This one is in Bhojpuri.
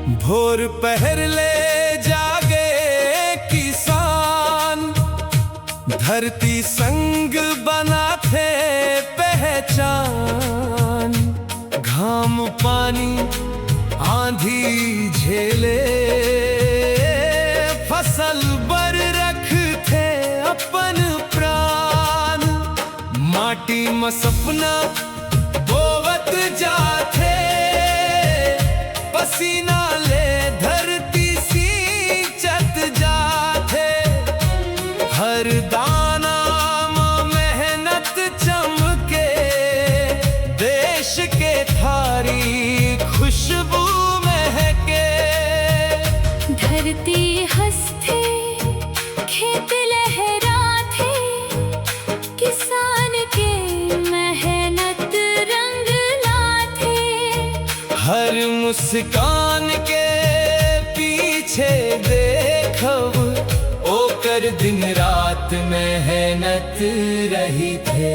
भोर पहर ले जागे किसान, धरती संग बना थे पहचान। घाम पानी आंधी झेले, फसल बर रखते अपन प्राण। माटी में सपना बोवत जाते, पसीना ले धरती सींचत जाते। हर दाना में मेहनत चमके, देश के थारी खुशबू महके। धरती हंसते खेत लहराते, किसान के मेहनत रंग लाते। हर मुस्कान के पीछे देखब, ओकर दिन रात मेहनत रही थे।